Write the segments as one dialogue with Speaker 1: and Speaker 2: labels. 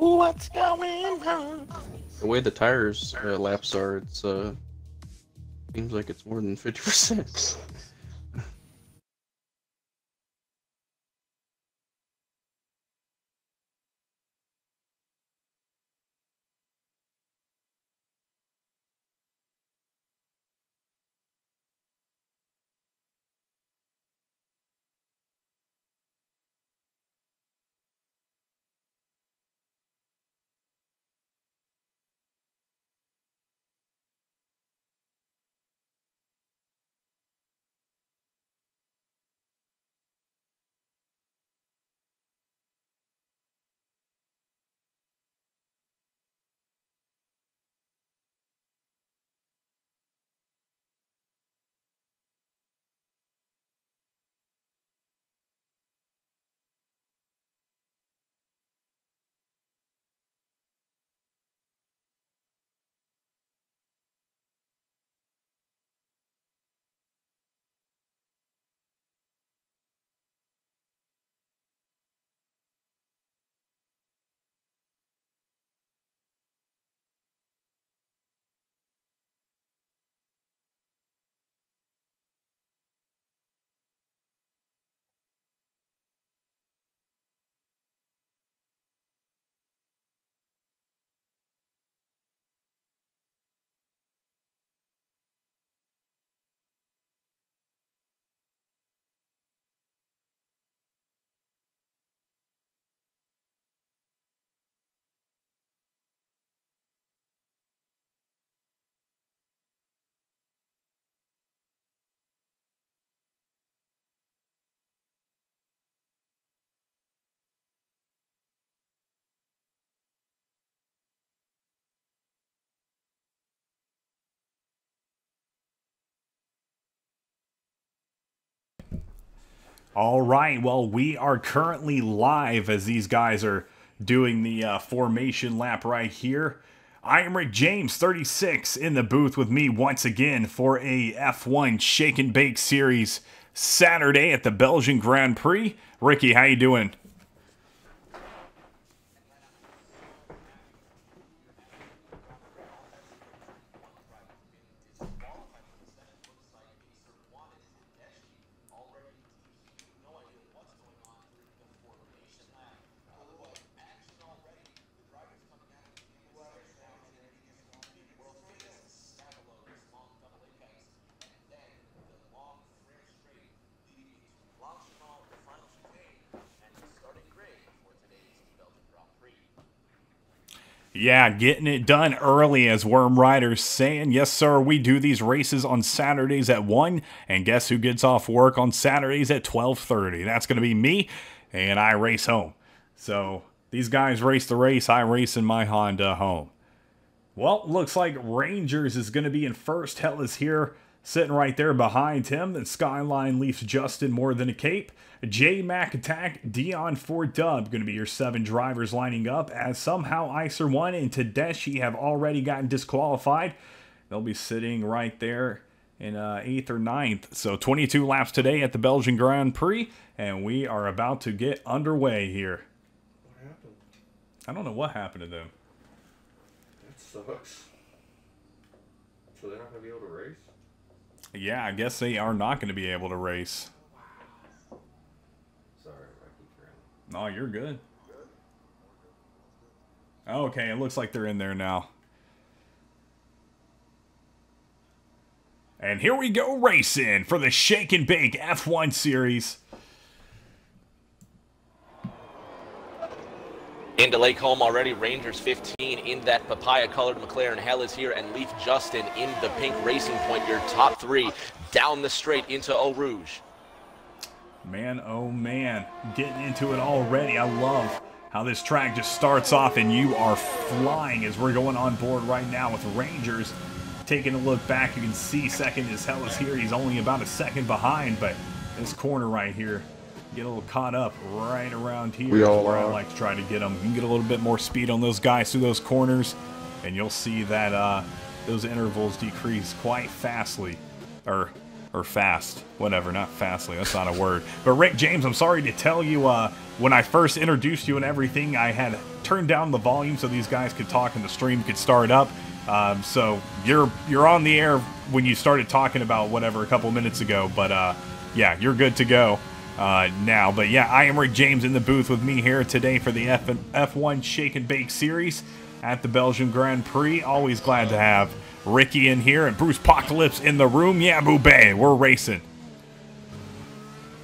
Speaker 1: What's going on?
Speaker 2: The way the tires laps are, it's seems like it's more than 50%.
Speaker 3: All right, well, we are currently live as these guys are doing the formation lap right here. I am Rick James, 36, in the booth with me once again for a F1 Shake and Bake Series Saturday at the Belgian Grand Prix. Ricky, how you doing? Yeah, getting it done early, as Worm Rider's saying. Yes, sir, we do these races on Saturdays at 1, and guess who gets off work on Saturdays at 12:30? That's going to be me, and I race home. So, these guys race the race, I race in my Honda home. Well, looks like Rangers is going to be in first. Hell is here, sitting right there behind him. Then Skyline leaves Justin more than a cape. J Mac Attack, Dion for Dub, going to be your 7 drivers lining up, as somehow Icer 1 and Tedeschi have already gotten disqualified. They'll be sitting right there in 8th or 9th. So 22 laps today at the Belgian Grand Prix, and we are about to get underway here.
Speaker 1: What happened?
Speaker 3: I don't know what happened to them.
Speaker 1: That sucks. So they're not going to be able to race?
Speaker 3: Yeah, I guess they are not going to be able to race.
Speaker 1: Sorry, Rocky Crown.
Speaker 3: No, you're good. Okay, it looks like they're in there now. And here we go racing for the Shake and Bake F1 Series.
Speaker 4: Into Lake Home already, Rangers 15 in that papaya-colored McLaren. Hell is here, and Leaf Justin in the pink Racing Point. Your top 3 down the straight into Eau Rouge.
Speaker 3: Man, oh man, getting into it already. I love how this track just starts off and you are flying as we're going on board right now with Rangers. Taking a look back, you can see second is Hell is here. He's only about a second behind, but this corner right here, get a little caught up right around here.
Speaker 2: We all
Speaker 3: where I
Speaker 2: are.
Speaker 3: like to try to get them. You can get a little bit more speed on those guys through those corners, and you'll see that those intervals decrease quite fastly, or or fast, whatever, not fastly, that's not a word. But Rick James, I'm sorry to tell you, when I first introduced you and everything, I had turned down the volume so these guys could talk and the stream could start up. So you're on the air when you started talking about whatever a couple minutes ago, but yeah, you're good to go now. But yeah, I am Rick James in the booth with me here today for the F1 Shake and Bake Series at the Belgian Grand Prix. Always glad to have Ricky in here and Bruce Apocalypse in the room. Yeah, Boobay, we're racing.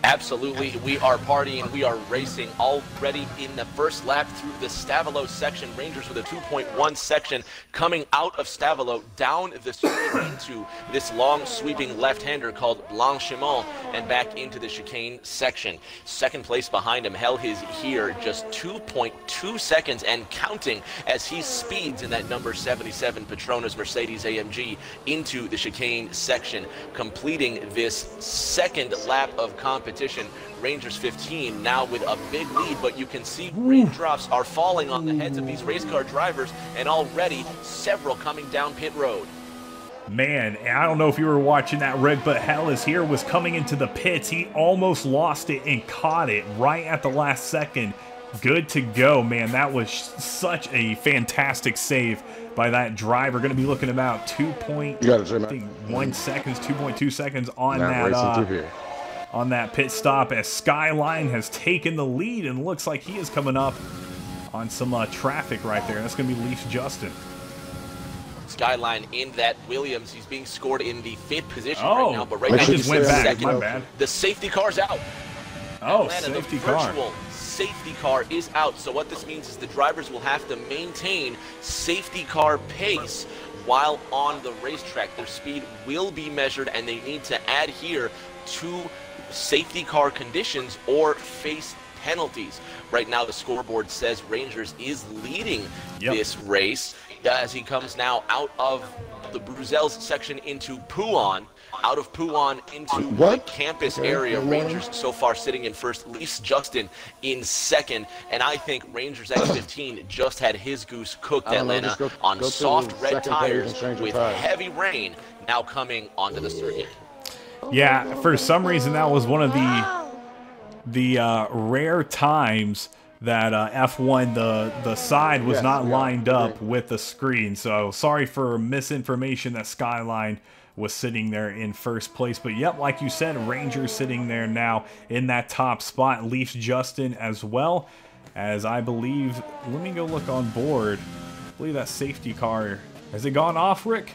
Speaker 4: Absolutely, we are partying, we are racing already in the first lap through the Stavelot section. Rangers with a 2.1 section coming out of Stavelot down the street into this long sweeping left-hander called Blanchiment and back into the chicane section. Second place behind him, Hell is here, just 2.2 seconds and counting as he speeds in that number 77 Petronas Mercedes AMG into the chicane section, completing this second lap of competition. Rangers 15 now with a big lead, but you can see raindrops are falling on the heads of these race car drivers, and already several coming down pit road.
Speaker 3: Man, I don't know if you were watching that, Rick, but Hell is here was coming into the pits. He almost lost it and caught it right at the last second. Good to go, man. That was such a fantastic save by that driver. Going to be looking about 2.1 seconds, 2.2 seconds on on that pit stop as Skyline has taken the lead and looks like he is coming up on some traffic right there. That's going to be Leaf Justin.
Speaker 4: Skyline in that Williams. He's being scored in the 5th position right now, but right now
Speaker 3: just went back.
Speaker 4: Second.
Speaker 3: My bad.
Speaker 4: The safety car's out.
Speaker 3: Oh,
Speaker 4: Atlanta,
Speaker 3: safety
Speaker 4: the
Speaker 3: car.
Speaker 4: virtual safety car is out. So what this means is the drivers will have to maintain safety car pace while on the racetrack. Their speed will be measured, and they need to adhere to safety car conditions or face penalties. Right now the scoreboard says Rangers is leading this race as he comes now out of the Bruxelles section into Pouan. Out of Pouan into the campus area. Rangers so far sitting in first, Leafs Justin in second, and I think Rangers X15 just had his goose cooked, Atlanta, on soft red tires with heavy rain now coming onto the circuit.
Speaker 3: Yeah, for some reason that was one of the rare times that F1 the side was not lined up with the screen. So sorry for misinformation that Skyline was sitting there in first place. But yep, like you said, Rangers sitting there now in that top spot. Leafs Justin as well, as I believe, let me go look on board. I believe that safety car, has it gone off, Rick?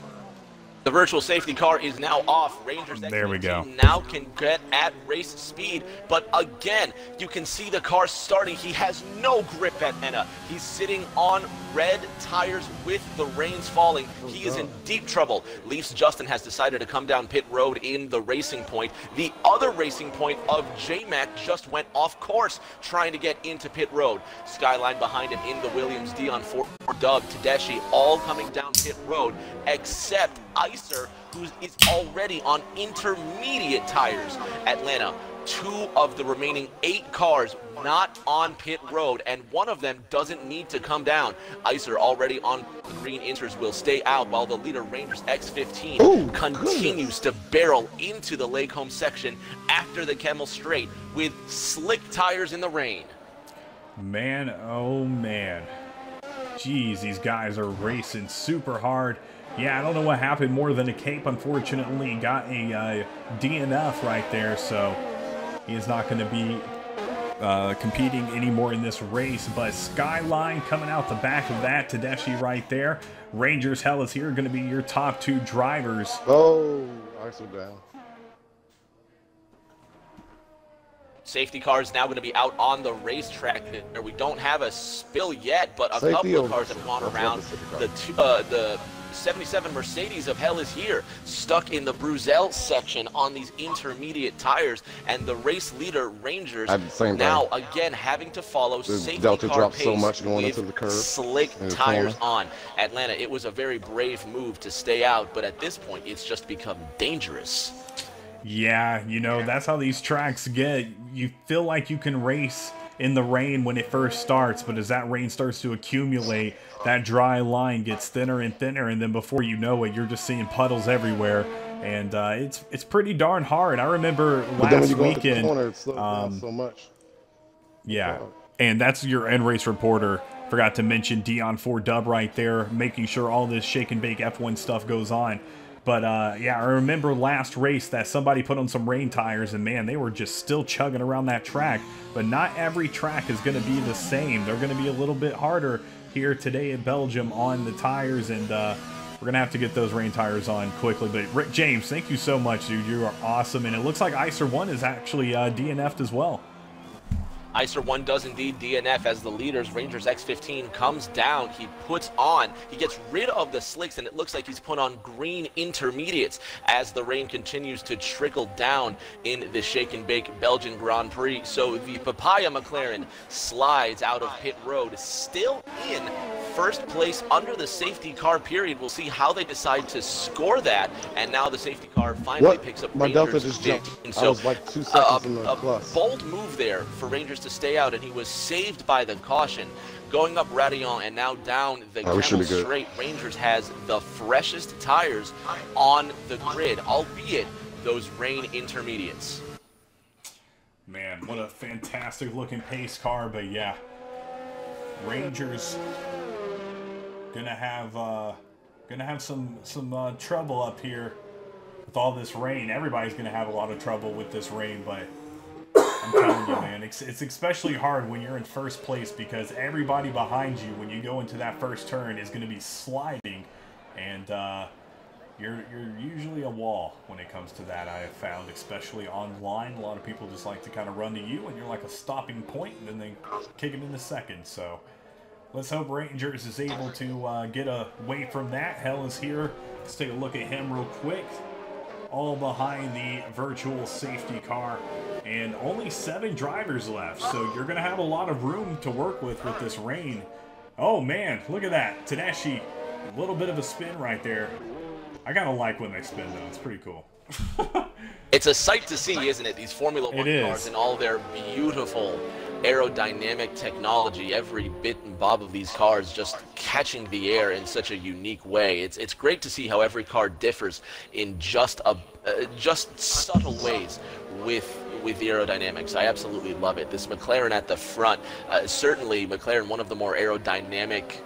Speaker 4: The virtual safety car is now off. Rangers
Speaker 3: there we go.
Speaker 4: Now can get at race speed, but again, you can see the car starting. He has no grip at Atlanta. He's sitting on red tires with the rains falling. He is in deep trouble. Leafs Justin has decided to come down pit road in the racing point. The other racing point of J-Mac just went off course trying to get into pit road. Skyline behind him in the Williams, Dion Ford, Doug, Tedeschi, all coming down pit road, except Iser, who is already on intermediate tires. Atlanta, 2 of the remaining 8 cars not on pit road, and one of them doesn't need to come down. Iser already on the green. Inters will stay out, while the leader Rangers X15 continues to barrel into the Lake Home section after the Kemmel Straight with slick tires in the rain.
Speaker 3: Man, oh man. Jeez, these guys are racing super hard. Yeah, I don't know what happened more than a cape, unfortunately. Got a DNF right there, so he is not going to be competing anymore in this race. But Skyline coming out the back of that, Tedeschi right there. Rangers Hell is here, going to be your top 2 drivers.
Speaker 5: Oh, Iser down.
Speaker 4: Safety car is now going to be out on the racetrack. We don't have a spill yet, but a couple of cars have gone around. The 77 Mercedes of Hell is here, stuck in the Bruxelles section on these intermediate tires, and the race leader Rangers now again having to follow safety car pace
Speaker 5: so much going into the curve,
Speaker 4: slick tires on. Atlanta, it was a very brave move to stay out, but at this point it's just become dangerous.
Speaker 3: Yeah, you know, that's how these tracks get. You feel like you can race in the rain when it first starts, but as that rain starts to accumulate, that dry line gets thinner and thinner, and then before you know it, you're just seeing puddles everywhere and it's pretty darn hard. I remember
Speaker 5: But then when
Speaker 3: last
Speaker 5: you go into the
Speaker 3: weekend.
Speaker 5: corner, it slows down so much.
Speaker 3: Yeah,
Speaker 5: Wow.
Speaker 3: and that's your end race reporter. Forgot to mention Dion4Dub right there, making sure all this shake and bake F1 stuff goes on. But yeah, I remember last race that somebody put on some rain tires, and man, they were just still chugging around that track. But not every track is going to be the same. They're going to be a little bit harder here today in Belgium on the tires, and we're going to have to get those rain tires on quickly. But Rick James, thank you so much, dude. You are awesome. And it looks like ICER1 is actually DNF'd as well.
Speaker 4: ICER1 does indeed DNF as the leaders. Rangers X15 comes down. He gets rid of the slicks, and it looks like he's put on green intermediates as the rain continues to trickle down in the shake and bake Belgian Grand Prix. So the Papaya McLaren slides out of pit road, still in first place under the safety car period. We'll see how they decide to score that. And now the safety car finally picks up
Speaker 5: My
Speaker 4: Rangers
Speaker 5: Delta just jumped.
Speaker 4: 15.
Speaker 5: I was like 2 seconds in the plus.
Speaker 4: Bold move there for Rangers to stay out, and he was saved by the caution. Going up Radillon and now down the Camel Straight, Rangers has the freshest tires on the grid, albeit those rain intermediates.
Speaker 3: Man, what a fantastic looking pace car, but yeah, Rangers gonna have some trouble up here with all this rain. Everybody's gonna have a lot of trouble with this rain, but I'm telling you, man, it's especially hard when you're in first place, because everybody behind you, when you go into that first turn, is going to be sliding, and you're usually a wall when it comes to that. I have found, especially online, a lot of people just like to kind of run to you, and you're like a stopping point, and then they kick it in the second. So let's hope Rangers is able to get away from that. Hell is here. Let's take a look at him real quick. All behind the virtual safety car, and only 7 drivers left, so you're gonna have a lot of room to work with this rain. Oh man, look at that, Tedeschi, a little bit of a spin right there. I gotta like when they spin though, it's pretty cool.
Speaker 4: It's a sight to see, isn't it? These Formula One cars and all their beautiful aerodynamic technology, every bit and bob of these cars just catching the air in such a unique way. It's great to see how every car differs in just subtle ways with the aerodynamics. I absolutely love it. This McLaren at the front, certainly McLaren, one of the more aerodynamically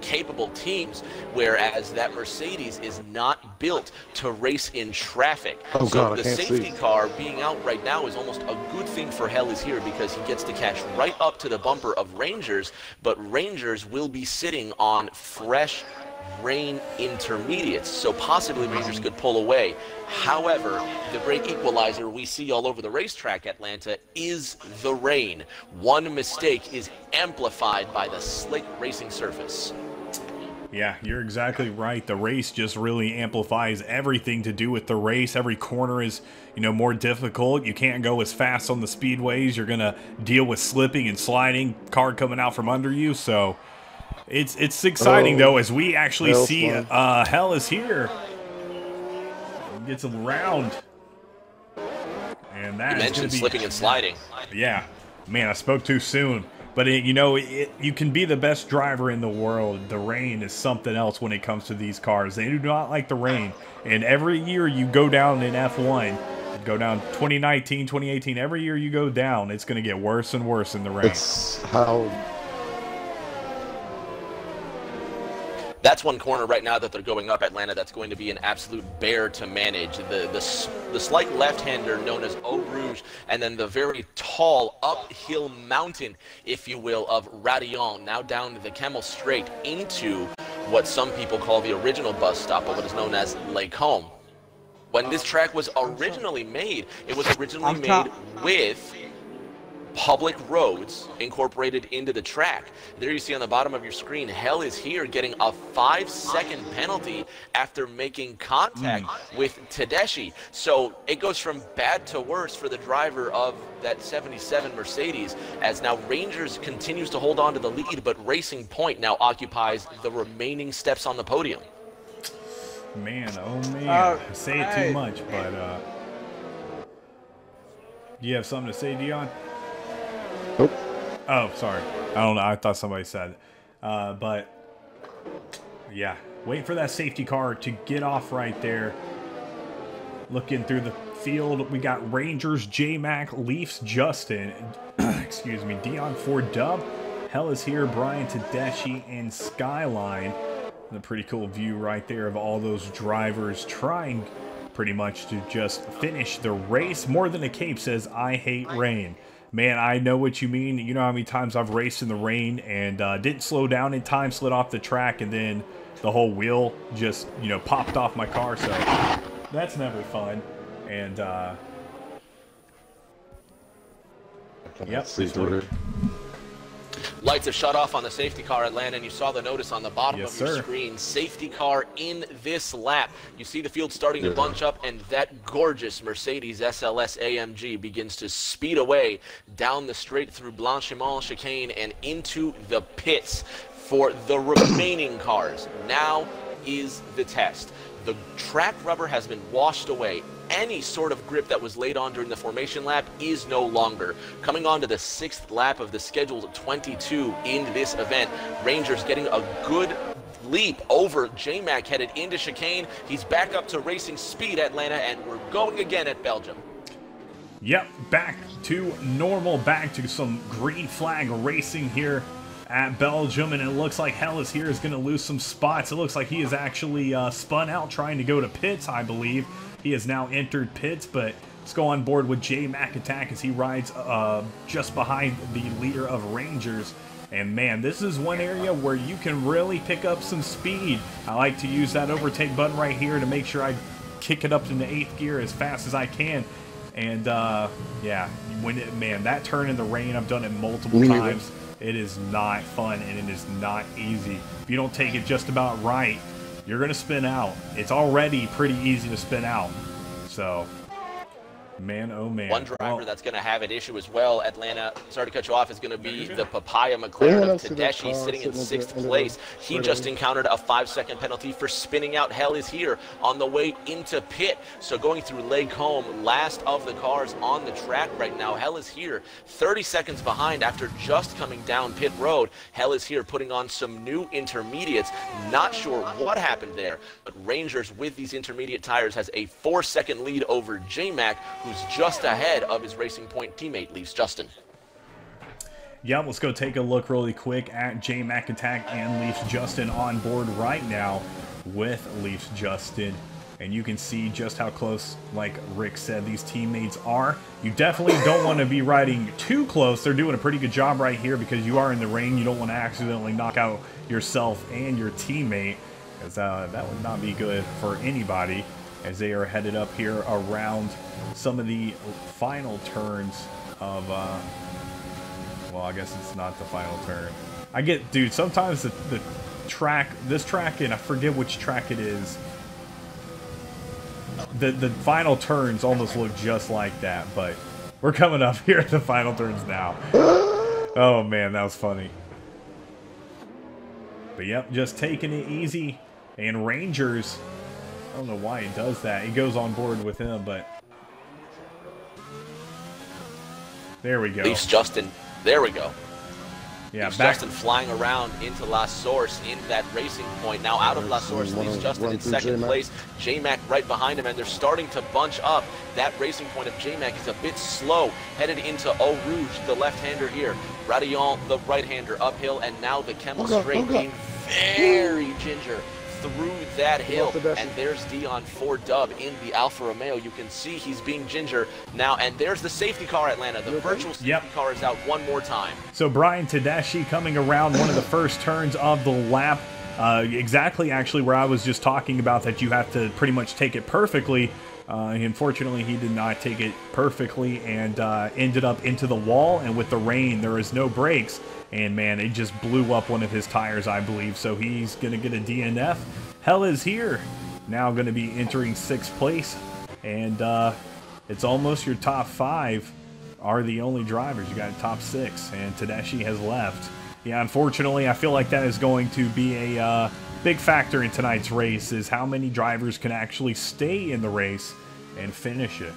Speaker 4: capable teams, whereas that Mercedes is not built to race in traffic. So the safety car being out right now is almost a good thing for Hell is here, because he gets to catch right up to the bumper of Rangers, but Rangers will be sitting on fresh rain intermediates, so possibly Rangers could pull away. However, the great equalizer we see all over the racetrack, Atlanta, is the rain. One mistake is amplified by the slick racing surface.
Speaker 3: Yeah, you're exactly right. The race just really amplifies everything to do with the race. Every corner is, more difficult. You can't go as fast on the speedways. You're going to deal with slipping and sliding, car coming out from under you, so it's exciting though, as we actually see Hell is here. Gets around, and that
Speaker 4: you mentioned slipping and sliding.
Speaker 3: Yeah, man, I spoke too soon. But you can be the best driver in the world. The rain is something else when it comes to these cars. They do not like the rain, and every year you go down in F1, go down 2019, 2018. Every year you go down, it's going to get worse and worse in the rain.
Speaker 5: It's how.
Speaker 4: That's one corner right now that they're going up, Atlanta, that's going to be an absolute bear to manage. The slight left-hander known as Eau Rouge, and then the very tall uphill mountain, if you will, of Radillon, now down the Camel Straight into what some people call the original bus stop, or what is known as Lake Home. When this track was originally made, it was originally made with public roads incorporated into the track. There you see on the bottom of your screen, Hell is here getting a 5-second penalty after making contact with Tedeschi. So it goes from bad to worse for the driver of that 77 Mercedes, as now Rangers continues to hold on to the lead, but Racing Point now occupies the remaining steps on the podium.
Speaker 3: Man, oh man, I say it too much, but do you have something to say, Dion?
Speaker 5: Nope.
Speaker 3: Oh, sorry. I don't know. I thought somebody said. But, yeah. Waiting for that safety car to get off right there. Looking through the field, we got Rangers, J-Mac, Leafs, Justin, excuse me, Dion Ford Dub, Hell is here, Brian Tedeschi, and Skyline. And a pretty cool view right there of all those drivers trying pretty much to just finish the race. More Than a Cape says, I hate rain. Man, I know what you mean. You know how many times I've raced in the rain and didn't slow down in time, slid off the track, and then the whole wheel just, you know, popped off my car. So that's never fun. And, yep.
Speaker 4: Lights have shut off on the safety car, Atlanta, and you saw the notice on the bottom of your screen. Safety car in this lap. You see the field starting to bunch up, and that gorgeous Mercedes SLS AMG begins to speed away down the straight through Blanchiment chicane and into the pits for the remaining cars. Now is the test. The track rubber has been washed away. Any sort of grip that was laid on during the formation lap is no longer. Coming on to the 6th lap of the scheduled 22 in this event, Rangers getting a good leap over J-Mac headed into chicane. He's back up to racing speed, Atlanta, and we're going again at Belgium.
Speaker 3: Yep, back to normal, back to some green flag racing here at Belgium, and it looks like Hell is here is going to lose some spots. It looks like he is actually spun out trying to go to pits, I believe. He has now entered pits, but let's go on board with J-Mac Attack as he rides just behind the leader of Rangers. And man, this is one area where you can really pick up some speed. I like to use that overtake button right here to make sure I kick it up into 8th gear as fast as I can. And yeah, man, that turn in the rain, I've done it multiple times. It is not fun, and it is not easy. If you don't take it just about right, you're going to spin out. It's already pretty easy to spin out. So, man, oh man.
Speaker 4: One driver that's going to have an issue as well, Atlanta, sorry to cut you off, is going to be the Papaya McLaren of Tedeschi sitting in 6th place. He just encountered a 5-second penalty for spinning out. Hell is here on the way into pit. So going through Lake Home, last of the cars on the track right now. Hell is here 30 seconds behind after just coming down pit road. Hell is here putting on some new intermediates. Not sure what happened there, but Rangers with these intermediate tires has a 4-second lead over J-Mac, who's just ahead of his Racing Point teammate, Leafs Justin.
Speaker 3: Yeah, let's go take a look really quick at J-Mac Attack and Leafs Justin on board right now with Leafs Justin. And you can see just how close, like Rick said, these teammates are. You definitely don't want to be riding too close. They're doing a pretty good job right here because you are in the rain. You don't want to accidentally knock out yourself and your teammate, because that would not be good for anybody as they are headed up here around some of the final turns of, well, I guess it's not the final turn. I get, dude, sometimes the track, this track, and I forget which track it is, the final turns almost look just like that, but we're coming up here at the final turns now. Oh man, that was funny. But yep, just taking it easy. And Rangers, I don't know why he does that. He goes on board with him, but there we go.
Speaker 4: Leafs Justin, there we go.
Speaker 3: Yeah,
Speaker 4: Leafs Justin flying around into La Source in that Racing Point. Now out of La Source, Leafs Justin in 2nd place. J-Mac right behind him, and they're starting to bunch up. That Racing Point of J-Mac is a bit slow. Headed into Eau Rouge, the left-hander here. Radillon, the right-hander, uphill, and now the Camel Straight being very ginger through that hill. And there's Dion Ford Dub in the Alfa Romeo. You can see he's being ginger now, and there's the safety car, Atlanta. The virtual safety car is out one more time.
Speaker 3: So Brian Tedeschi coming around one of the first turns of the lap. Exactly, actually, where I was just talking about that you have to pretty much take it perfectly. Unfortunately, he did not take it perfectly and ended up into the wall. And with the rain, there is no brakes. And man, it just blew up one of his tires, I believe. So he's going to get a DNF. Hell is here. Now going to be entering 6th place. And it's almost your top 5 are the only drivers. You got top 6. And Tedeschi has left. Yeah, unfortunately, I feel like that is going to be a big factor in tonight's race, is how many drivers can actually stay in the race and finish it.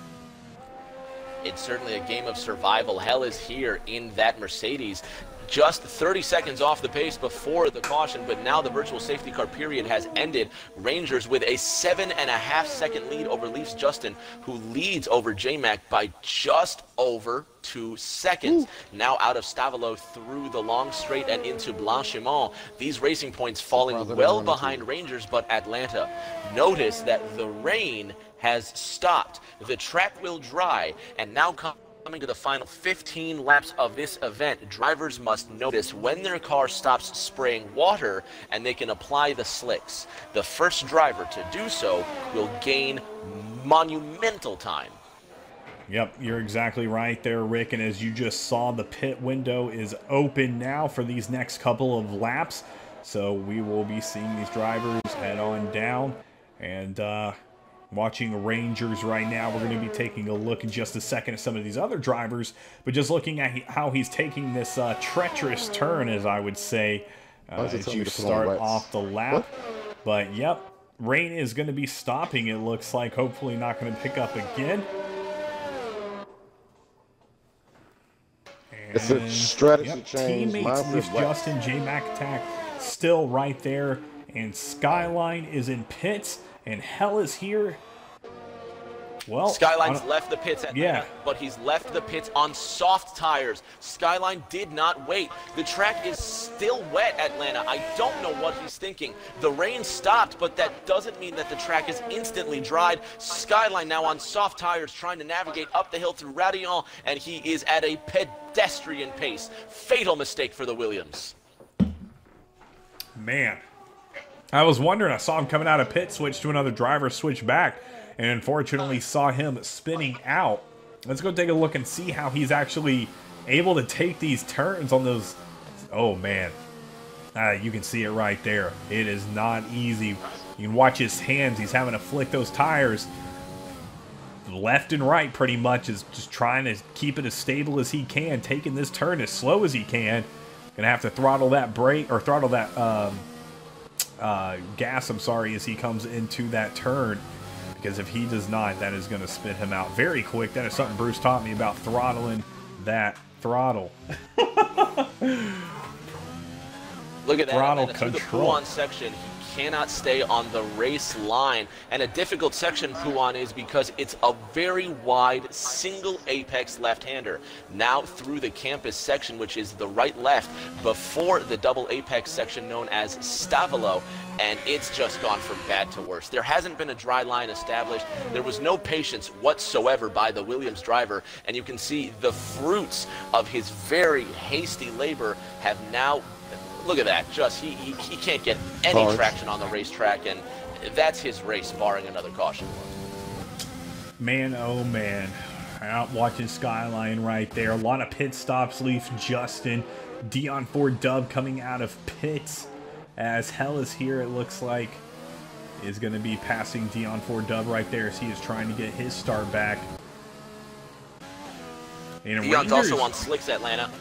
Speaker 4: It's certainly a game of survival. Hell is here in that Mercedes. just 30 seconds off the pace before the caution, but now the virtual safety car period has ended. Rangers with a 7.5 second lead over Leafs Justin, who leads over J-Mac by just over 2 seconds. Now out of Stavelo through the long straight and into Blanchiment. These racing points falling well behind Rangers, but Atlanta. Notice that the rain has stopped. The track will dry, and now coming to the final 15 laps of this event, drivers must notice when their car stops spraying water and they can apply the slicks. The first driver to do so will gain monumental time.
Speaker 3: Yep, you're exactly right there, Rick. And as you just saw, the pit window is open now for these next couple of laps. So we will be seeing these drivers head on down and watching Rangers right now. We're going to be taking a look in just a second at some of these other drivers, but just looking at how he's taking this treacherous turn, as I would say, as you start off the lap. What? But yep, rain is going to be stopping, it looks like. Hopefully not going to pick up again.
Speaker 5: It's a strategy change.
Speaker 3: Teammates with Justin, J-Mac attack still right there, and Skyline is in pits, and Hell is here. Well,
Speaker 4: Skyline's left the pits at Atlanta, but he's left the pits on soft tires. Skyline did not wait. The track is still wet, Atlanta. I don't know what he's thinking. The rain stopped, but that doesn't mean that the track is instantly dried. Skyline now on soft tires, trying to navigate up the hill through Radillon, and he is at a pedestrian pace. Fatal mistake for the Williams.
Speaker 3: Man, I was wondering, I saw him coming out of pit, switch to another driver, switch back, and unfortunately saw him spinning out. Let's go take a look and see how he's actually able to take these turns on those. Oh man, you can see it right there. It is not easy. You can watch his hands. He's having to flick those tires left and right pretty much, is just trying to keep it as stable as he can, taking this turn as slow as he can. Gonna have to throttle that brake, or throttle that gas, I'm sorry, as he comes into that turn, because if he does not, that is going to spit him out very quick. That is something Bruce taught me about throttling that throttle.
Speaker 4: Look at that.
Speaker 3: Throttle
Speaker 4: Through the
Speaker 3: control.
Speaker 4: Pouan section, he cannot stay on the race line. And a difficult section, Pouan, is because it's a very wide single apex left-hander. Now through the campus section, which is the right-left, before the double apex section known as Stavelo, and it's just gone from bad to worse. There hasn't been a dry line established. There was no patience whatsoever by the Williams driver, and you can see the fruits of his very hasty labor have now. Look at that, just he can't get any traction on the racetrack, and that's his race, barring another caution.
Speaker 3: Man, oh man, out watching Skyline right there. A lot of pit stops, Leaf Justin, Dion Ford Dub coming out of pits. As Hell is here, it looks like, is going to be passing Dion Ford Dub right there as he is trying to get his start back. And
Speaker 4: Dion's also on slicks, Atlanta.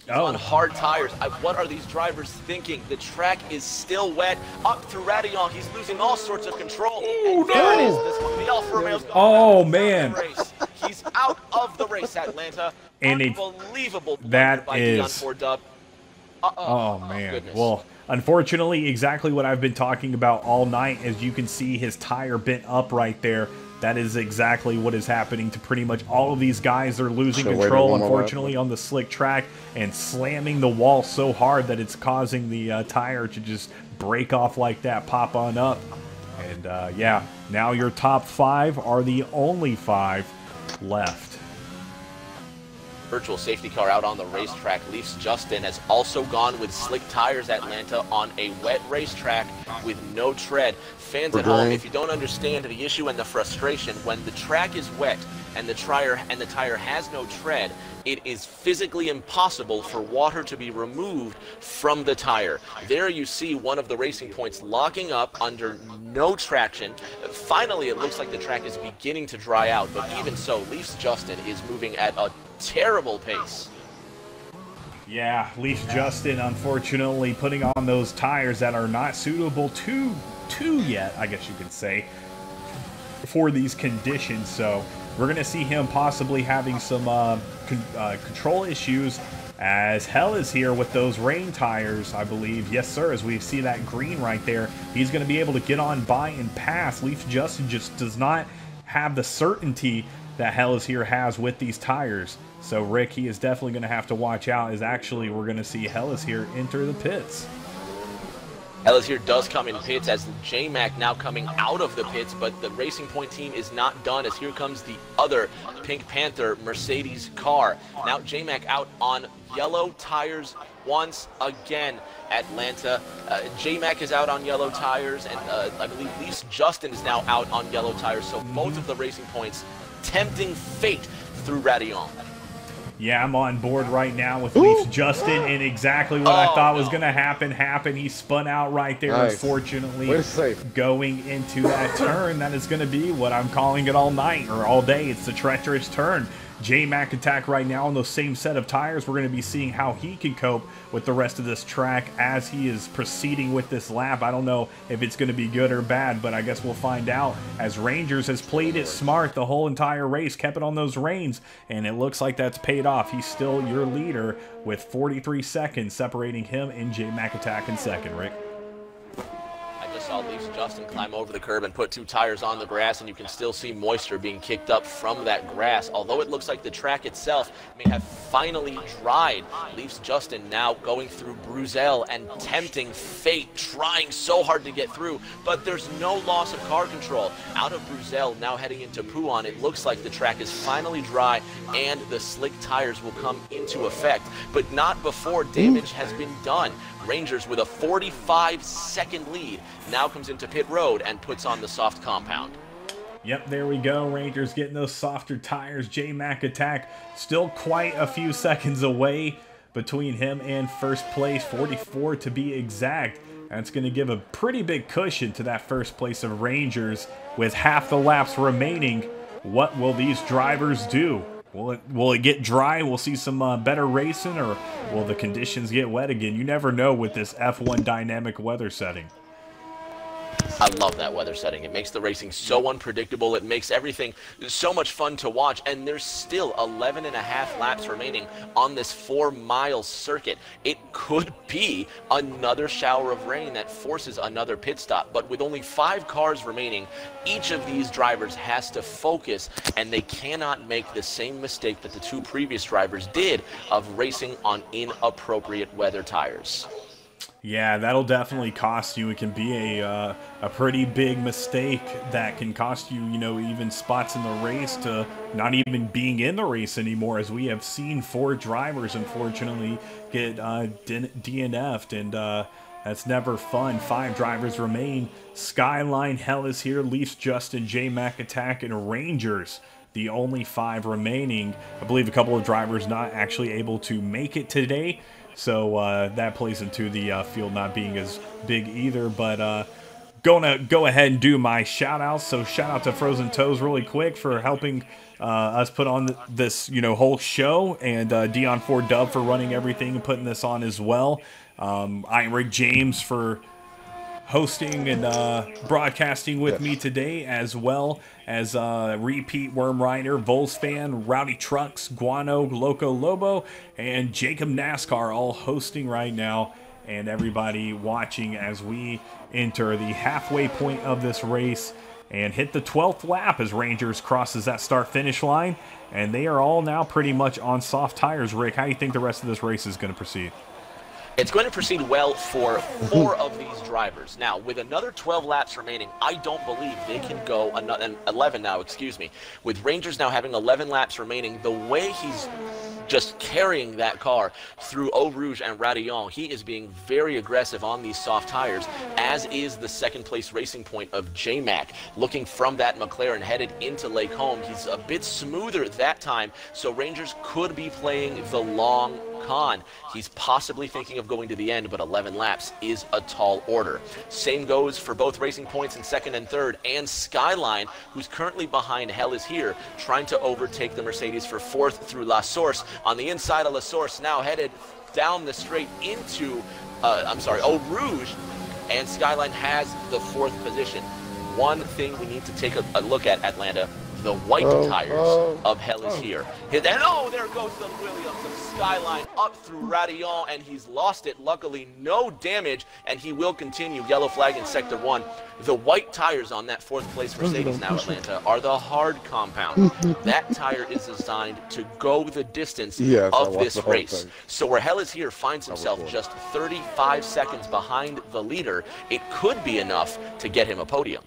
Speaker 4: On hard tires. What are these drivers thinking? The track is still wet. Up through Radillon, he's losing all sorts of control.
Speaker 3: Ooh,
Speaker 4: there it is. The Alfa Romeo's
Speaker 3: gone man.
Speaker 4: He's out of the race, Atlanta.
Speaker 3: And
Speaker 4: unbelievable
Speaker 3: that
Speaker 4: by
Speaker 3: is
Speaker 4: Dion Ford Dub.
Speaker 3: Oh man. Well, unfortunately, exactly what I've been talking about all night. As you can see, his tire bent up right there. That is exactly what is happening to pretty much all of these guys. They're losing control, unfortunately, on the slick track and slamming the wall so hard that it's causing the tire to just break off like that, pop on up. And yeah, now your top 5 are the only 5 left.
Speaker 4: Virtual safety car out on the racetrack. Leafs Justin has also gone with slick tires, Atlanta, on a wet racetrack with no tread. Fans at home, if you don't understand the issue and the frustration, when the track is wet and the tire has no tread, it is physically impossible for water to be removed from the tire. There you see one of the racing points locking up under no traction. Finally, it looks like the track is beginning to dry out, but even so, Leafs Justin is moving at a terrible pace.
Speaker 3: Yeah, Leaf Justin, unfortunately, putting on those tires that are not suitable to yet, I guess you could say, for these conditions. So we're going to see him possibly having some control issues as Hell is here with those rain tires, I believe. Yes, sir, as we see that green right there. He's going to be able to get on by and pass. Leaf Justin just does not have the certainty that Hell is here has with these tires. So, Rick, he is definitely going to have to watch out, as actually we're going to see Hell is here enter the pits.
Speaker 4: Hell is here does come in pits as J-Mac now coming out of the pits, but the Racing Point team is not done, as here comes the other Pink Panther Mercedes car. Now J-Mac out on yellow tires once again. Atlanta. J-Mac is out on yellow tires, and I believe Leafs Justin is now out on yellow tires, so both of the Racing Points tempting fate through Radillon.
Speaker 3: Yeah, I'm on board right now with Leafs Justin, and exactly what I thought was going to happen. He spun out right there, unfortunately, going into that turn. That is going to be what I'm calling it all night, or all day. It's the treacherous turn. J-Mac attack right now on those same set of tires. We're going to be seeing how he can cope with the rest of this track as he is proceeding with this lap. I don't know if it's going to be good or bad, but I guess we'll find out, as Rangers has played it smart the whole entire race, kept it on those reins, and it looks like that's paid off. He's still your leader with 43 seconds separating him and J-Mac attack in second, Rick.
Speaker 4: Saw Leafs Justin climb over the curb and put 2 tires on the grass, and you can still see moisture being kicked up from that grass. Although it looks like the track itself may have finally dried, Leafs Justin now going through Bruzel and tempting fate, trying so hard to get through, but there's no loss of car control. Out of Bruzel, now heading into Pouan, it looks like the track is finally dry and the slick tires will come into effect, but not before damage has been done. Rangers with a 45-second lead now comes into pit road and puts on the soft compound.
Speaker 3: Yep, there we go. Rangers getting those softer tires. J-Mac attack still quite a few seconds away between him and first place, 44 to be exact. That's going to give a pretty big cushion to that first place of Rangers with half the laps remaining. What will these drivers do? Will it get dry? We'll see some better racing, or will the conditions get wet again? You never know with this F1 dynamic weather setting.
Speaker 4: I love that weather setting. It makes the racing so unpredictable. It makes everything so much fun to watch. And there's still 11 and a half laps remaining on this 4-mile circuit. It could be another shower of rain that forces another pit stop. But with only 5 cars remaining, each of these drivers has to focus, and they cannot make the same mistake that the 2 previous drivers did of racing on inappropriate weather tires.
Speaker 3: Yeah, that'll definitely cost you. It can be a pretty big mistake that can cost you, even spots in the race to not even being in the race anymore, as we have seen 4 drivers, unfortunately, get DNF'd, and that's never fun. 5 drivers remain. Skyline, Hell is here, Leafs Justin, J-Mac attack, and Rangers, the only 5 remaining. I believe a couple of drivers not actually able to make it today. So that plays into the field not being as big either. But gonna go ahead and do my shout outs. So shout out to Frozen Toes really quick for helping us put on this whole show, and Dion 4 Dub for running everything and putting this on as well. I'm Rick James for hosting and broadcasting with me today, as well as repeat Worm Rider, Vols Fan, Rowdy Trucks, Guano, Loco Lobo, and Jacob NASCAR, all hosting right now, and everybody watching as we enter the halfway point of this race and hit the 12th lap as Rangers crosses that start-finish line, and they are all now pretty much on soft tires. Rick, how do you think the rest of this race is going to proceed?
Speaker 4: It's going to proceed well for 4 of these drivers. Now, with another 12 laps remaining, I don't believe they can go, 11 now, excuse me. With Rangers now having 11 laps remaining, the way he's just carrying that car through Eau Rouge and Radillon, he is being very aggressive on these soft tires, as is the second place Racing Point of J-Mac. Looking from that McLaren headed into Lake Home, he's a bit smoother at that time, so Rangers could be playing the long con. He's possibly thinking of going to the end, but 11 laps is a tall order. Same goes for both Racing Points in second and third, and Skyline, who's currently behind Hell is here, trying to overtake the Mercedes for 4th through La Source. On the inside of La Source, now headed down the straight into, Eau Rouge, and Skyline has the 4th position. One thing we need to take a look at, Atlanta, the white tires of Hell is Here. And oh, there goes the Williams of Skyline up through Radillon, and he's lost it. Luckily, no damage, and he will continue. Yellow flag in Sector 1. The white tires on that 4th place Mercedes now, Atlanta, are the hard compound. That tire is designed to go the distance of this race. So where Hell is Here finds himself just 35 seconds behind the leader, it could be enough to get him a podium.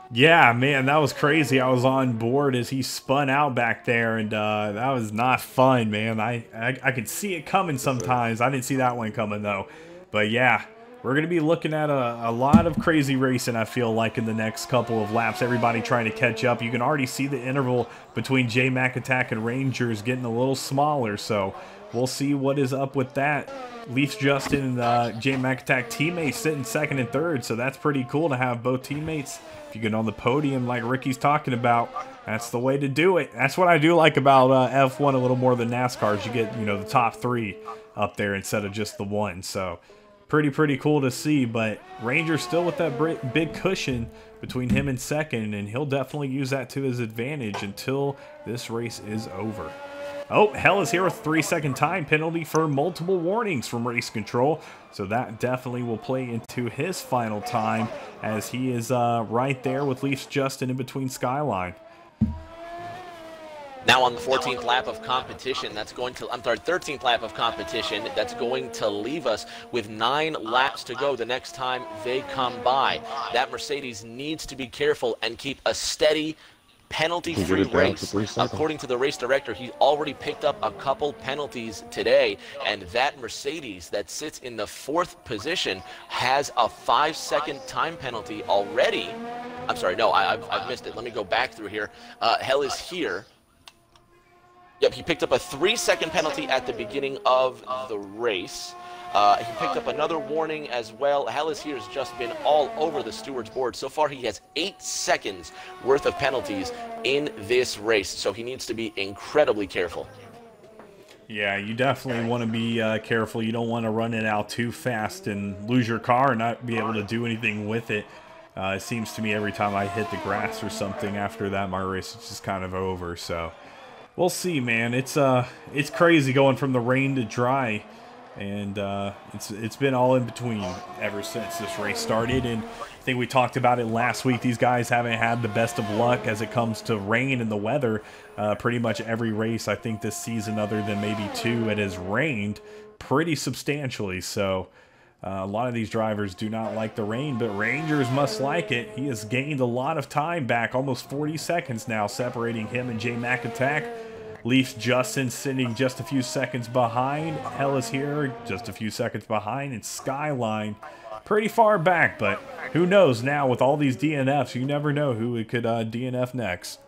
Speaker 3: Yeah, man, that was crazy. I was on board as he spun out back there, and that was not fun, man. I could see it coming sometimes. I didn't see that one coming, though. But, yeah, we're going to be looking at a lot of crazy racing, I feel like, in the next couple of laps. Everybody trying to catch up. You can already see the interval between J-Mac Attack and Rangers getting a little smaller, so we'll see what is up with that. Leafs Justin and J-Mac Attack teammates sitting 2nd and 3rd, so that's pretty cool to have both teammates. If you get on the podium like Ricky's talking about, that's the way to do it. That's what I do like about F1 a little more than NASCAR. You get, you know, the top 3 up there instead of just the 1. So pretty cool to see. But Ranger's still with that big cushion between him and 2nd, and he'll definitely use that to his advantage until this race is over. Oh, Hell is Here with 3-second time penalty for multiple warnings from race control. So that definitely will play into his final time, as he is right there with Leafs Justin in between Skyline.
Speaker 4: Now on the 14th lap of competition, that's going to, 13th lap of competition, that's going to leave us with 9 laps to go the next time they come by. That Mercedes needs to be careful and keep a steady, penalty-free race. According to the race director, he already picked up a couple penalties today, and that Mercedes that sits in the 4th position has a 5-second time penalty already. I'm sorry, no, I've missed it. Let me go back through here. Hell is Here. Yep, he picked up a 3-second penalty at the beginning of the race. He picked up another warning as well. Hell is Here has just been all over the steward's board. So far, he has 8 seconds worth of penalties in this race, so he needs to be incredibly careful.
Speaker 3: Yeah, you definitely want to be careful. You don't want to run it out too fast and lose your car and not be able to do anything with it. It seems to me every time I hit the grass or something after that, my race is just kind of over. So we'll see, man. It's crazy going from the rain to dry. And it's been all in between ever since this race started. And I think we talked about it last week. These guys haven't had the best of luck as it comes to rain and the weather. Pretty much every race, I think, this season, other than maybe 2, it has rained pretty substantially. So a lot of these drivers do not like the rain, but Rangers must like it. He has gained a lot of time back, almost 40 seconds now, separating him and J-Mac Attack. Leafs Justin sitting just a few seconds behind. Hell is Here just a few seconds behind. And Skyline pretty far back. But who knows now with all these DNFs, you never know who it could DNF next.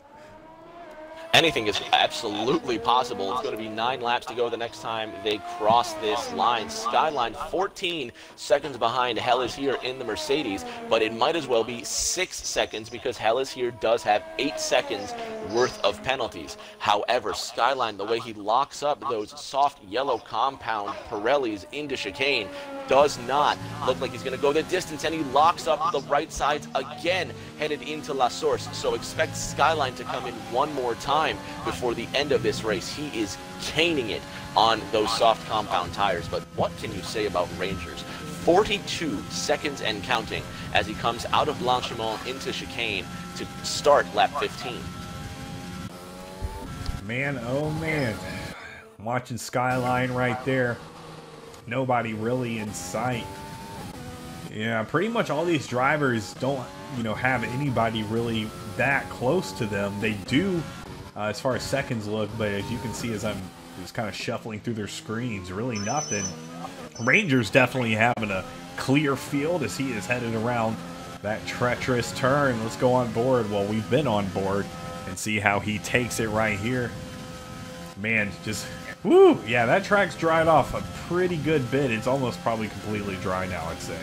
Speaker 4: Anything is absolutely possible. It's going to be 9 laps to go the next time they cross this line. Skyline 14 seconds behind Hell is Here in the Mercedes, but it might as well be 6 seconds because Hell is Here does have 8 seconds worth of penalties. However, Skyline, the way he locks up those soft yellow compound Pirellis into chicane, does not look like he's going to go the distance, and he locks up the right sides again, headed into La Source. So expect Skyline to come in one more time before the end of this race. He is caning it on those soft compound tires. But what can you say about Rangers? 42 seconds and counting as he comes out of Blanchimont into chicane to start lap 15.
Speaker 3: Man, oh man. I'm watching Skyline right there. Nobody really in sight. Yeah, pretty much all these drivers don't, have anybody really that close to them. They do, as far as seconds look, but as you can see as I'm just kind of shuffling through their screens, really nothing. Rangers definitely having a clear field as he is headed around that treacherous turn. Let's go on board. Well, we've been on board and see how he takes it right here. Man, just... woo! Yeah, that track's dried off a pretty good bit. It's almost probably completely dry now, I'd say.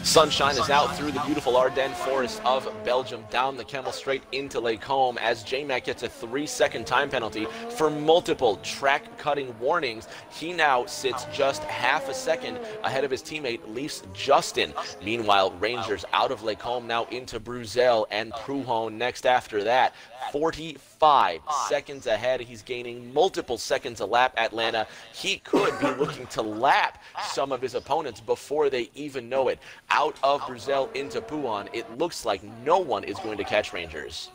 Speaker 4: Sunshine is out through the beautiful Ardennes forest of Belgium, down the Kemmel Straight into Lake Combe, as J-Mac gets a 3-second time penalty for multiple track-cutting warnings. He now sits just half a second ahead of his teammate, Leafs Justin. Meanwhile, Rangers out of Lake Combe now into Bruxelles and Prouhon next after that. 45 seconds ahead. He's gaining multiple seconds a lap, Atlanta. He could be looking to lap some of his opponents before they even know it. Out of Bruxelles into Prouhon, it looks like no one is going to catch Rangers.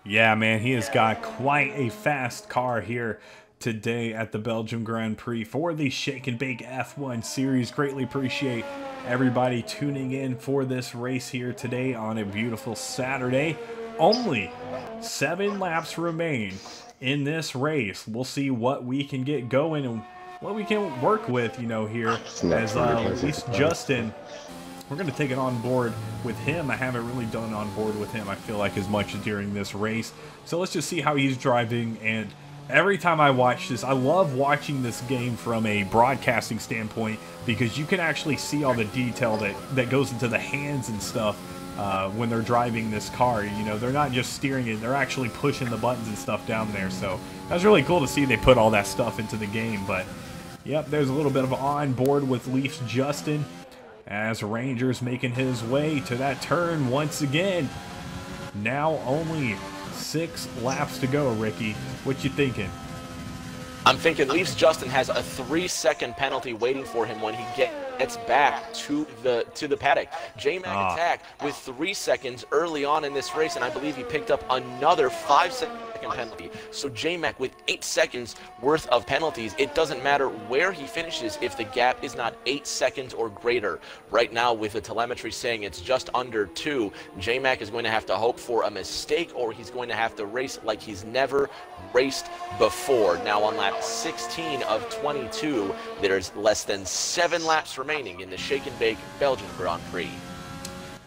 Speaker 3: Yeah, man, he has got quite a fast car here today at the Belgium Grand Prix for the Shake and Bake F1 Series. Greatly appreciate everybody tuning in for this race here today on a beautiful Saturday. Only 7 laps remain in this race. We'll see what we can get going and what we can work with, you know, here as at least Justin. We're going to take it on board with him. I haven't really done on board with him, I feel like, as much during this race. So let's just see how he's driving. And every time I watch this, I love watching this game from a broadcasting standpoint because you can actually see all the detail that goes into the hands and stuff when they're driving this car. You know, they're not just steering it, they're actually pushing the buttons and stuff down there. So that's really cool to see they put all that stuff into the game. But yep, there's a little bit of on board with Leafs Justin as Rangers making his way to that turn once again. Now only 6 laps to go, Ricky. What you thinking?
Speaker 4: I'm thinking Leafs Justin has a 3-second penalty waiting for him when he gets back to the paddock. J-Mac attack with 3 seconds early on in this race, and I believe he picked up another 5-second penalty. So J-Mac with 8 seconds worth of penalties. It doesn't matter where he finishes if the gap is not 8 seconds or greater. Right now, with the telemetry saying it's just under 2, J-Mac is going to have to hope for a mistake, or he's going to have to race like he's never raced before. Now on lap 16 of 22, there's less than 7 laps remaining in the Shake and Bake Belgian Grand Prix.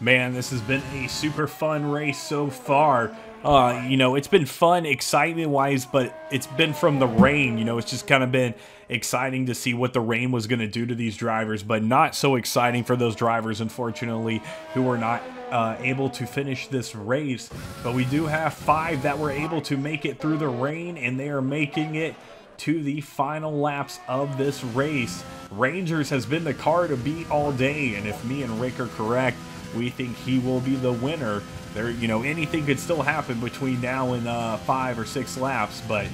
Speaker 3: Man, this has been a super fun race so far. You know, it's been fun, excitement-wise, but it's been from the rain. You know, it's just kind of been exciting to see what the rain was going to do to these drivers, but not so exciting for those drivers, unfortunately, who were not able to finish this race. But we do have 5 that were able to make it through the rain, and they are making it to the final laps of this race. Rangers has been the car to beat all day, and if me and Rick are correct, we think he will be the winner. There, you know, anything could still happen between now and 5 or 6 laps, but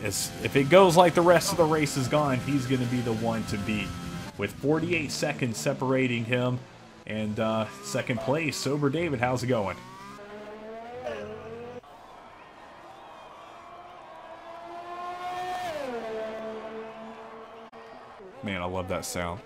Speaker 3: if it goes like the rest of the race is gone, he's going to be the one to beat, with 48 seconds separating him and second place. Sober David, how's it going? Man, I love that sound.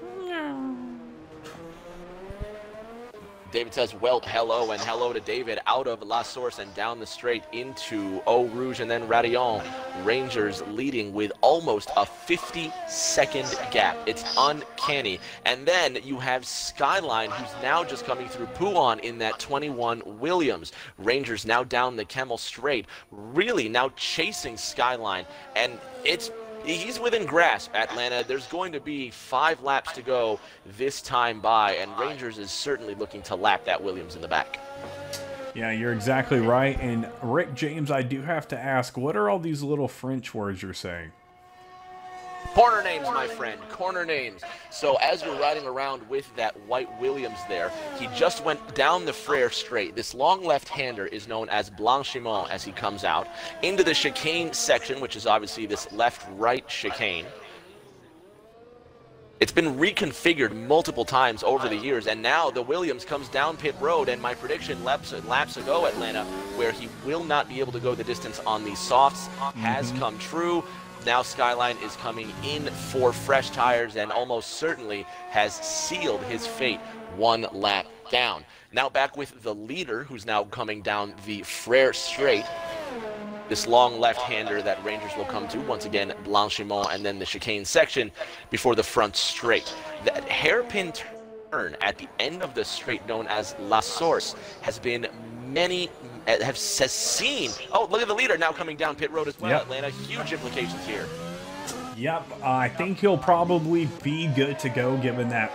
Speaker 4: David says, well, hello, and hello to David out of La Source and down the straight into Eau Rouge and then Radillon. Rangers leading with almost a 50-second gap. It's uncanny. And then you have Skyline, who's now just coming through Prouhon in that 21 Williams. Rangers now down the Kemmel Straight, really now chasing Skyline, and he's within grasp, Atlanta. There's going to be 5 laps to go this time by, and Rangers is certainly looking to lap that Williams in the back.
Speaker 3: Yeah, you're exactly right. And Rick James, I do have to ask, what are all these little French words you're saying?
Speaker 4: Corner names, my friend, corner names. So as you're riding around with that white Williams there, he just went down the Frere Straight. This long left-hander is known as Blanchiment as he comes out into the chicane section, which is obviously this left-right chicane. It's been reconfigured multiple times over the years, and now the Williams comes down pit road, and my prediction laps ago, Atlanta, where he will not be able to go the distance on these softs, has come true. Now Skyline is coming in for fresh tires and almost certainly has sealed his fate 1 lap down. Now back with the leader, who's now coming down the Frere Straight. This long left-hander that Rangers will come to, once again, Blanchiment, and then the chicane section before the front straight. That hairpin turn at the end of the straight, known as La Source, has been has seen. Oh, look at the leader now coming down pit road as well, Atlanta. Huge implications here.
Speaker 3: Yep, I think he'll probably be good to go, given that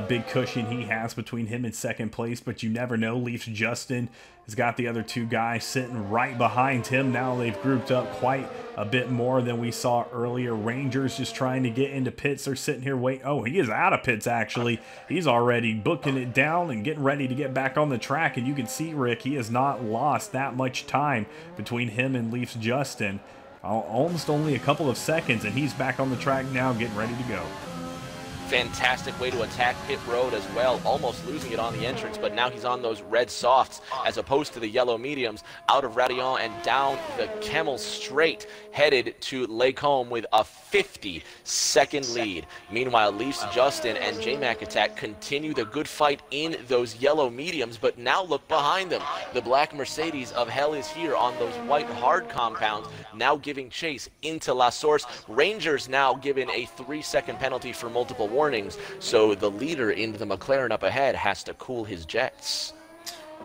Speaker 3: big cushion he has between him and second place, but you never know. Leafs Justin has got the other two guys sitting right behind him. Now they've grouped up quite a bit more than we saw earlier. Rangers just trying to get into pits. They're sitting here waiting. Oh, he is out of pits, actually. He's already booking it down and getting ready to get back on the track. And you can see, Rick, he has not lost that much time between him and Leafs Justin. Almost only a couple of seconds, and he's back on the track now getting ready to go.
Speaker 4: Fantastic way to attack pit road as well, almost losing it on the entrance, but now he's on those red softs as opposed to the yellow mediums, out of Radillon and down the Kemmel straight, headed to Lacombe with a 50-second lead. Meanwhile, Leafs Justin and J-Mac Attack continue the good fight in those yellow mediums, but now look behind them. The black Mercedes of Hell is here on those white hard compounds, now giving chase into La Source. Rangers now given a 3-second penalty for multiple warnings, so the leader in the McLaren up ahead has to cool his jets.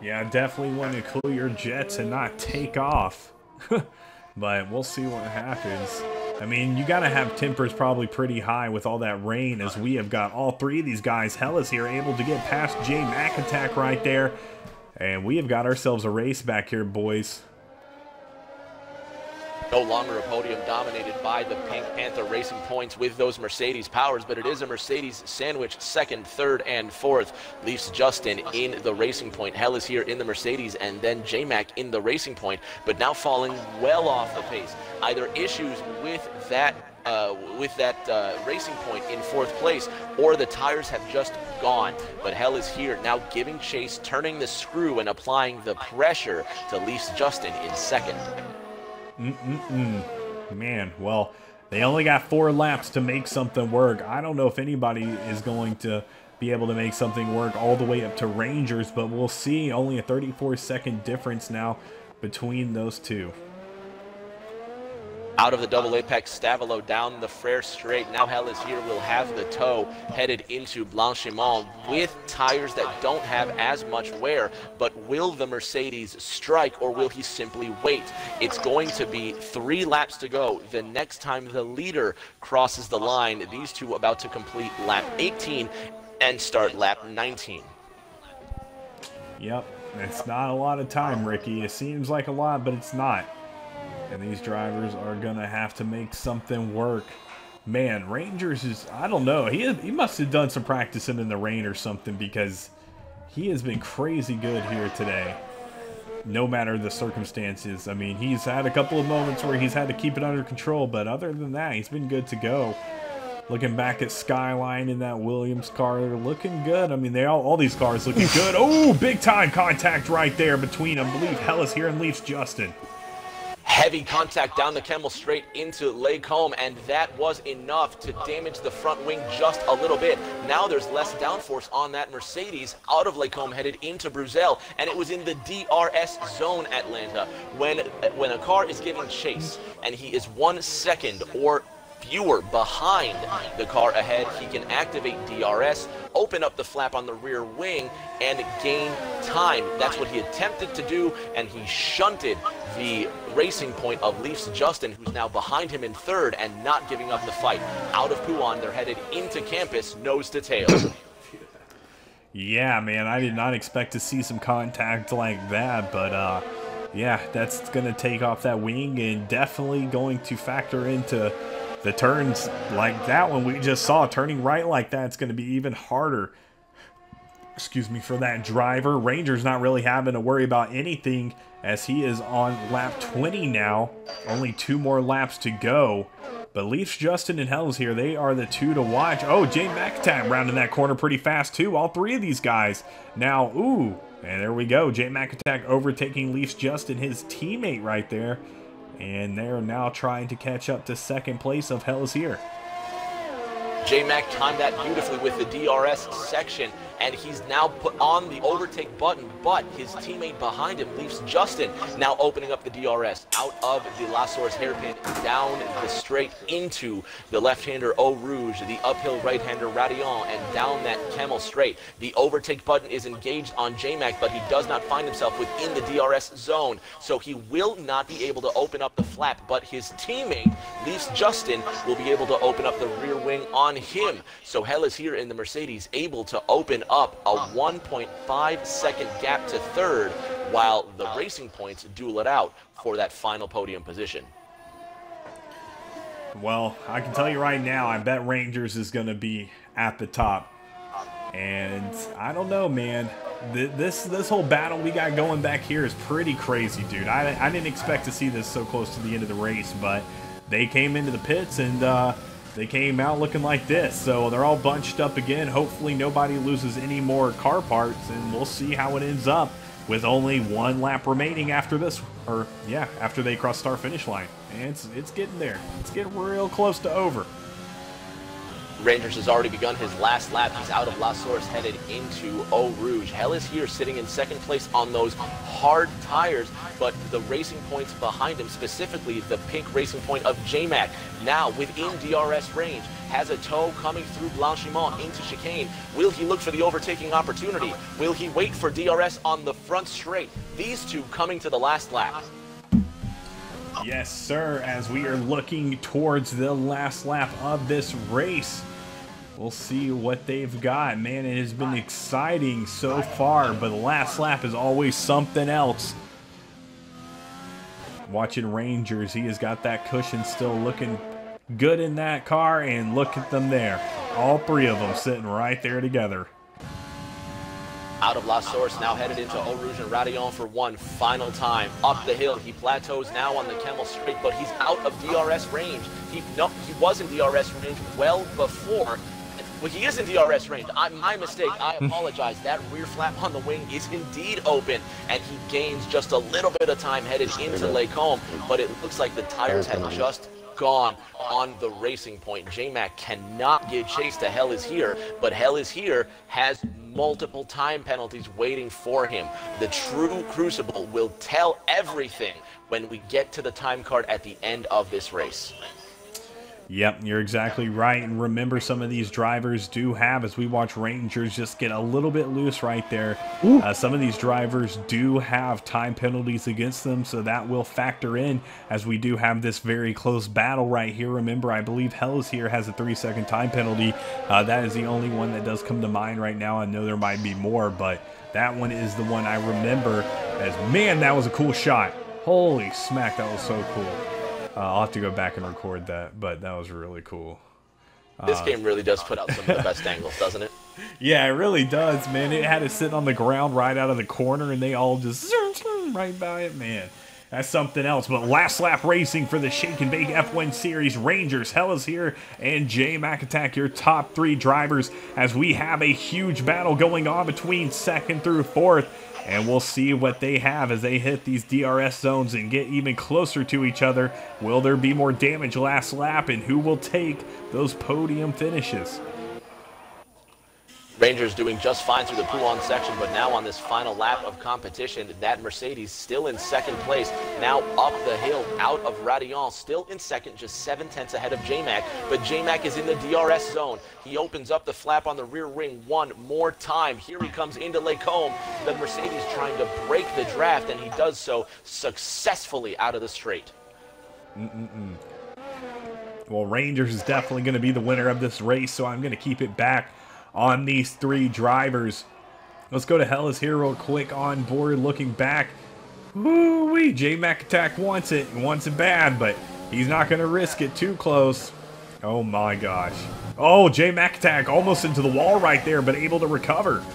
Speaker 3: Yeah, definitely want to cool your jets and not take off. But we'll see what happens. I mean, you got to have tempers probably pretty high with all that rain, as we have got all three of these guys. Hell is here, able to get past J-Mac Attack right there. And we have got ourselves a race back here, boys.
Speaker 4: No longer a podium dominated by the Pink Panther Racing points with those Mercedes powers, but it is a Mercedes sandwich, second, third, and fourth. Leafs Justin in the Racing Point. Hell is here in the Mercedes, and then J-Mac in the Racing Point, but now falling well off the pace. Either issues with that Racing Point in fourth place, or the tires have just gone. But Hell is here now giving chase, turning the screw, and applying the pressure to Leafs Justin in second.
Speaker 3: Man, well, they only got 4 laps to make something work. I don't know if anybody is going to be able to make something work all the way up to Rangers, but we'll see. Only a 34-second difference now between those two.
Speaker 4: Out of the double apex, Stavilo down the Frere straight. Now Hell is here will have the tow headed into Blanchimont with tires that don't have as much wear. But will the Mercedes strike, or will he simply wait? It's going to be 3 laps to go the next time the leader crosses the line. These two about to complete lap 18 and start lap 19.
Speaker 3: Yep, it's not a lot of time, Ricky. It seems like a lot, but it's not. And these drivers are going to have to make something work. Man, Rangers is, I don't know. He must have done some practicing in the rain or something, because he has been crazy good here today. No matter the circumstances. I mean, he's had a couple of moments where he's had to keep it under control, but other than that, he's been good to go. Looking back at Skyline in that Williams car, they're looking good. I mean, all these cars looking good. Oh, big time contact right there between them. I believe Hell is here and Leafs Justin.
Speaker 4: Heavy contact down the Kemmel straight into Lacombe, and that was enough to damage the front wing just a little bit. Now there's less downforce on that Mercedes out of Lacombe headed into Bruxelles, and it was in the DRS zone, Atlanta, when a car is giving chase and he is 1 second or fewer behind the car ahead, he can activate DRS, open up the flap on the rear wing, and gain time. That's what he attempted to do, and he shunted the Racing Point of Leafs Justin, who's now behind him in third and not giving up the fight. Out of Pouan, they're headed into campus, nose to tail.
Speaker 3: Yeah, man, I did not expect to see some contact like that, but yeah, that's going to take off that wing and definitely going to factor into the turns like that one we just saw. Turning right like that, it's going to be even harder, excuse me, for that driver. Rangers not really having to worry about anything, as he is on lap 20 now. Only 2 more laps to go. But Leafs Justin and Hells here, they are the 2 to watch. Oh, J-Mac Attack rounding that corner pretty fast too. All 3 of these guys now. Ooh, and there we go. J-Mac Attack overtaking Leafs Justin, his teammate right there. And they're now trying to catch up to second place of Hell is here.
Speaker 4: J-Mac timed that beautifully with the DRS section, and he's now put on the overtake button, but his teammate behind him, Leafs Justin, now opening up the DRS out of the La Source hairpin, down the straight into the left-hander Eau Rouge, the uphill right-hander Radillon, and down that Camel straight. The overtake button is engaged on J-Mac, but he does not find himself within the DRS zone, so he will not be able to open up the flap, but his teammate, Leafs Justin, will be able to open up the rear wing on him. So Hell is here in the Mercedes, able to open up a 1.5 second gap to third, while the Racing Points duel it out for that final podium position.
Speaker 3: Well, I can tell you right now, I bet Rangers is going to be at the top. And I don't know, man. This whole battle we got going back here is pretty crazy, dude. I didn't expect to see this so close to the end of the race, but they came into the pits and they came out looking like this. So they're all bunched up again. Hopefully nobody loses any more car parts, and we'll see how it ends up with only one lap remaining after this, or yeah, after they cross start finish line. And it's getting there. It's getting real close to over.
Speaker 4: Rangers has already begun his last lap. He's out of La Source, headed into Eau Rouge. Hell is here, sitting in second place on those hard tires, but the Racing Points behind him, specifically the pink Racing Point of J-Mac, now within DRS range, has a tow coming through Blanchiment into chicane. Will he look for the overtaking opportunity? Will he wait for DRS on the front straight? These two coming to the last lap.
Speaker 3: Yes, sir, as we are looking towards the last lap of this race. We'll see what they've got. Man, it has been exciting so far, but the last lap is always something else. Watching Rangers, he has got that cushion still looking good in that car, and look at them there. All three of them sitting right there together.
Speaker 4: Out of La Source, now headed into Eau Rouge and Radillon for one final time. Up the hill, he plateaus now on the Camel straight, but he's out of DRS range. He was in DRS range well before. Well, he is in DRS range. My mistake. I apologize. That rear flap on the wing is indeed open, and he gains just a little bit of time headed into Lake Home, but it looks like the tires have just gone on the Racing Point. J-Mac cannot give chase to Hell is here, but Hell is here has multiple time penalties waiting for him. The true crucible will tell everything when we get to the time card at the end of this race.
Speaker 3: Yep, you're exactly right. And remember, some of these drivers do have, as we watch Rangers just get a little bit loose right there, some of these drivers do have time penalties against them, so that will factor in as we do have this very close battle right here. Remember, I believe Hell is here has a 3-second time penalty. That is the only one that does come to mind right now. I know there might be more, but that one is the one I remember as, man, that was a cool shot. Holy smack, that was so cool. I'll have to go back and record that, but that was really cool.
Speaker 4: This game really does put out some of the best angles, doesn't it?
Speaker 3: Yeah, it really does, man. It had it sitting on the ground right out of the corner, and they all just right by it, man. That's something else. But last lap racing for the Shake and Bake F1 Series. Rangers, Hell is here, and J-Mac Attack, your top three drivers, as we have a huge battle going on between second through fourth. And we'll see what they have as they hit these DRS zones and get even closer to each other. Will there be more damage last lap, and who will take those podium finishes?
Speaker 4: Rangers doing just fine through the Poulan section, but now on this final lap of competition, that Mercedes still in second place, now up the hill, out of Radillon, still in second, just 7/10 ahead of J-Mac, but J-Mac is in the DRS zone. He opens up the flap on the rear wing one more time. Here he comes into Lake Home, the Mercedes trying to break the draft, and he does so successfully out of the straight.
Speaker 3: Well, Rangers is definitely going to be the winner of this race, so I'm going to keep it back on these three drivers. Let's go to Hell is here real quick on board, looking back. Woo-wee, J-Mac Attack wants it bad, but he's not going to risk it too close. Oh my gosh. Oh, J-Mac Attack almost into the wall right there, but able to recover.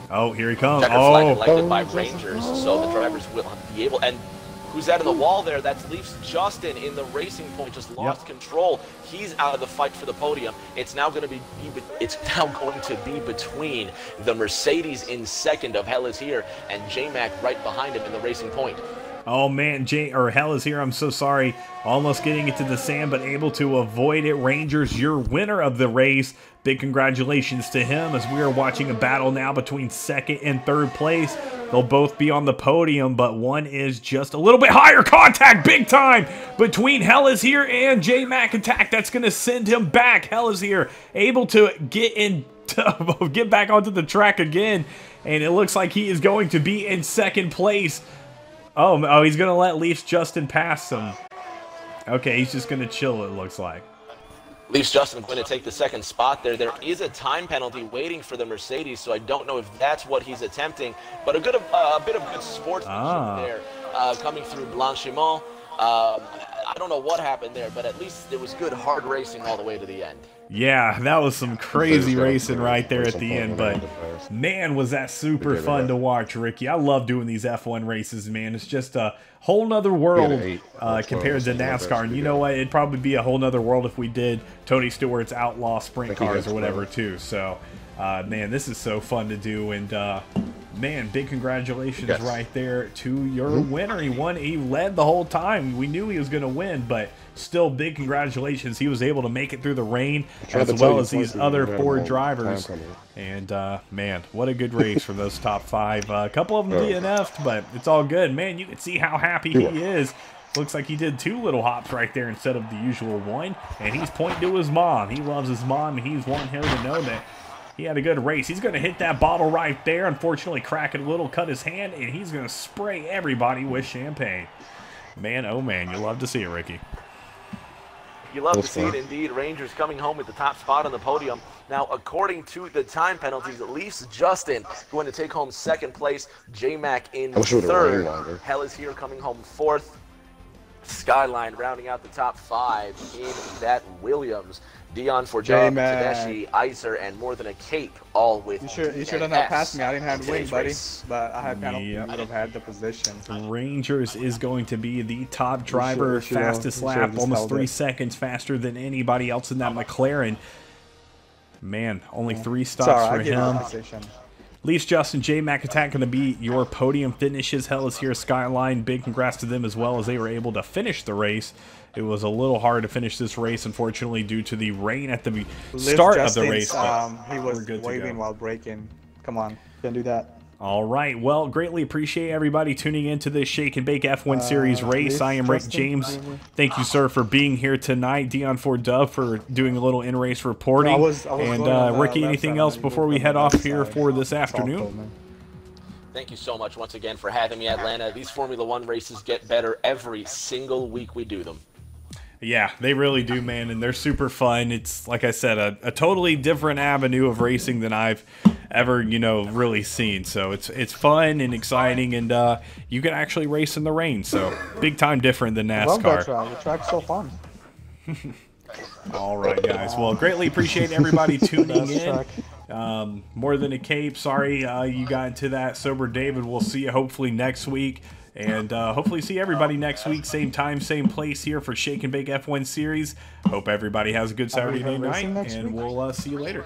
Speaker 3: Oh, here he comes.
Speaker 4: Checker flag elected by Rangers, so the drivers will be able, and who's out of the wall there? That's Leafs Justin in the Racing Point, just lost control. He's out of the fight for the podium. It's now going to be between the Mercedes in second of Hell is here and J-Mac right behind him in the Racing Point.
Speaker 3: Oh man, Hell is here. I'm so sorry. Almost getting it to the sand, but able to avoid it. Rangers, your winner of the race. Big congratulations to him as we are watching a battle now between second and third place. They'll both be on the podium, but one is just a little bit higher. Contact big time between Hell is here and J-Mac Attack. That's going to send him back. Hell is here, able to get back onto the track again, and it looks like he is going to be in second place. Oh, he's going to let Leafs Justin pass him. Okay, he's just going to chill, it looks like.
Speaker 4: Leafs Justin going to take the second spot there. There is a time penalty waiting for the Mercedes, so I don't know if that's what he's attempting. But a bit of good sportsmanship there coming through Blanchiment. I don't know what happened there, but at least it was good hard racing all the way to the end.
Speaker 3: Yeah, that was some crazy racing right there at the end, but man, was that super fun to watch, Ricky. I love doing these F1 races, man. It's just a whole nother world compared to NASCAR. And you know what? It'd probably be a whole nother world if we did Tony Stewart's Outlaw Sprint Cars or whatever, too. So, man, this is so fun to do. And, man, big congratulations right there to your winner. He won. He led the whole time. We knew he was going to win, but still big congratulations. He was able to make it through the rain as well as these other four drivers. And, man, what a good race from those top five. A couple of them DNF'd, but it's all good. Man, you can see how happy he is. Looks like he did two little hops right there instead of the usual one. And he's pointing to his mom. He loves his mom, and he's wanting her to know that he had a good race. He's going to hit that bottle right there. Unfortunately, crack it a little, cut his hand, and he's going to spray everybody with champagne. Man, oh man, you love to see it, Ricky.
Speaker 4: You love to see it indeed. Rangers coming home with the top spot on the podium. Now, according to the time penalties, Leafs Justin going to take home second place. J-Mac in third. Hell is here coming home fourth. Skyline rounding out the top five in that Williams. Dion Forjov, Tedeschi, Iser, and more than a cape, all with
Speaker 6: You should have not passed me. I didn't have wing, buddy. But I had would have had the position.
Speaker 3: Rangers is going to be the top driver, fastest lap, almost 3 seconds faster than anybody else in that McLaren. Man, only 3 stops for him. Leafs Justin, J-Mac Attack going to be your podium finishes. Hell is here, Skyline. Big congrats to them as well as they were able to finish the race. It was a little hard to finish this race, unfortunately, due to the rain at the start of the race.
Speaker 6: He was waving while braking. Come on, can't do that.
Speaker 3: All right, well, greatly appreciate everybody tuning into this Shake and Bake F1 Series race. I am Rick James. Thank you, sir, for being here tonight. Dion Dove for doing a little in-race reporting. And Ricky, anything else before we head off here for this afternoon?
Speaker 4: Thank you so much once again for having me, Atlanta. These Formula One races get better every single week we do them.
Speaker 3: Yeah, they really do, man, and they're super fun. It's, like I said, a totally different avenue of racing than I've ever, really seen. So it's fun and exciting, and you can actually race in the rain. So big time different than NASCAR.
Speaker 6: I love that track. The track's so fun.
Speaker 3: All right, guys. Well, greatly appreciate everybody tuning in. More than a cape. Sorry you got into that. Sober David, we'll see you hopefully next week. And hopefully see everybody next week, same time, same place here for Shake and Bake F1 Series. Hope everybody has a good Saturday night, and we'll see you later.